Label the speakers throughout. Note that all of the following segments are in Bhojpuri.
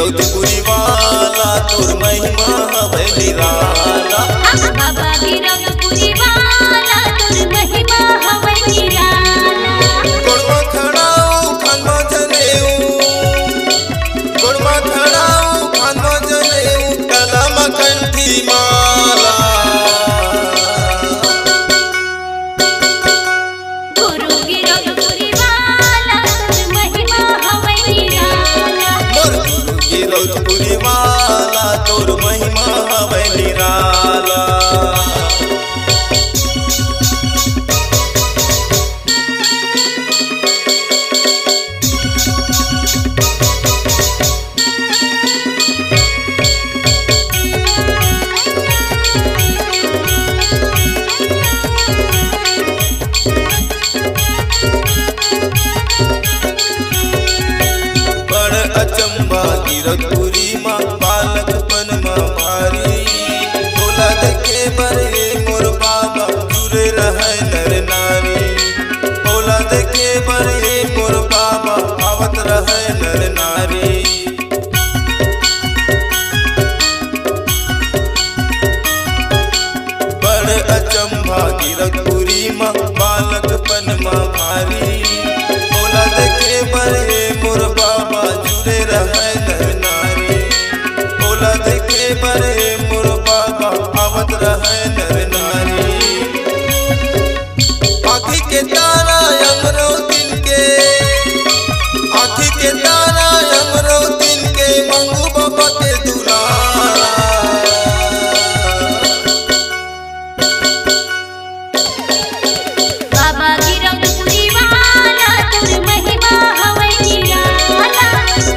Speaker 1: गिरौदपुरी वाला तोर महिमा हवे निराला।
Speaker 2: बाबा गिरौदपुरी वाला तोर महिमा हवे निराला।
Speaker 1: गोड़मा खड़ाऊ खानमा जनेऊ, गोड़मा खड़ाऊ खानमा जनेऊ, कलम कंठी माला।
Speaker 2: गुरु गिरौदपुरी वाला तोर महिमा हवे निराला।
Speaker 1: मोर गुरु गिरौदपुरी वाला तोर महिमा हवे निराला। अचंबा गिरौदपुरी माँ बालकपन माँ भारी, भोला देखे बरे मोर बाबा जुरे रहे नर नारी। भोला देखे बरे मोर बाबा आवत रहे नर नारी। बड़ अचंबा गिरौदपुरी माँ बालकपन माँ भारी, भोला देखे बरे मोर बाबा जुरे रहे नर नारी। भोला देखे बरे मोर बाबा आवत रहे नर नारी। आँखी के तारा हमरो दिन के, आँखी के तारा हमरो दिन के, मंगू बाबा के दुलारा।
Speaker 2: बाबा गिरौदपुरी वाला तोर महिमा हवे निराला।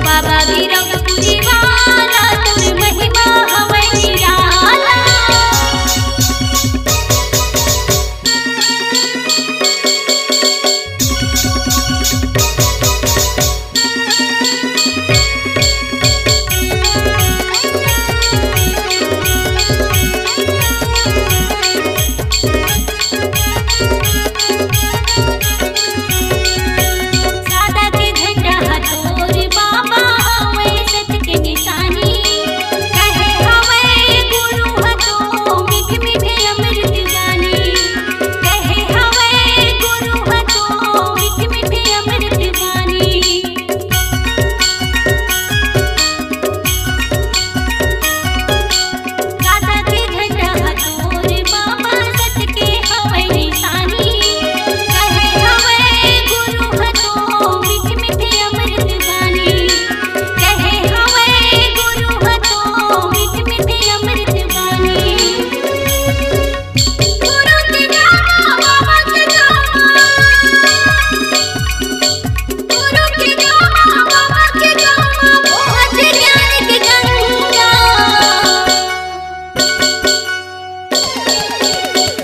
Speaker 2: बाबा गिरौदपुरी वाला तोर महिमा हवे निराला। सादा के झंडा हथोर बाबा हवे सत के निशानी। कहे हवे गुरु हतो मीठ मीठे अमृत वाणी। कहे हवे गुरु हतो मीठ मीठे अमृत वाणी। सादा के झंडा हथोर बाबा सत के हवे निशानी। कहे हवे गुरु हतो मीठ मीठे अमृत वाणी। कहे हवे गुरु हतो मीठ मीठे अमृत वाणी। गुरु के गावा बाबा के गावा, गुरु के गावा बाबा के गावा, बहुत ज्ञान की गंगा।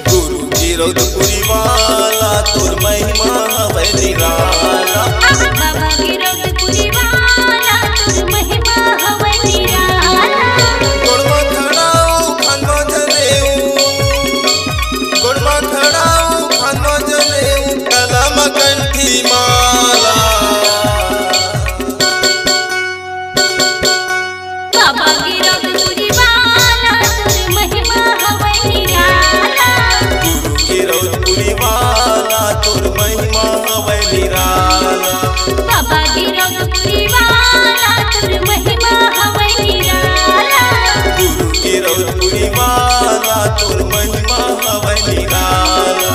Speaker 1: गुरु गिरौदपुरी वाला तोर महिमा हवे निराला।
Speaker 2: बाबा गिरौदपुरी वाला तोर महिमा हवे निराला।
Speaker 1: गोड़मा खड़ाऊ खानमा जनेऊ, गोड़मा खड़ाऊ खानमा जनेऊ, कलम कंठी माला।
Speaker 2: बाबा गिरौदपुरी वाला तोर महिमा हवे निराला।
Speaker 1: गुरु गिरौदपुरी वाला तोर महिमा हवे निराला।
Speaker 2: बाबा गिरौदपुरी वाला तोर महिमा हवे निराला।
Speaker 1: गुरु गिरौदपुरी वाला तोर महिमा हवे निराला।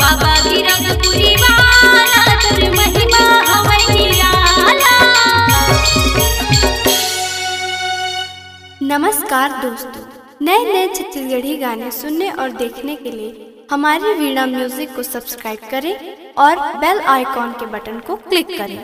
Speaker 2: बाबा गिरौदपुरी वाला तोर महिमा हवे निराला।
Speaker 3: नमस्कार दोस्तों, नए नए छत्तीसगढ़ी गाने सुनने और देखने के लिए हमारी वीणा म्यूजिक को सब्सक्राइब करें और बेल आइकॉन के बटन को क्लिक करें।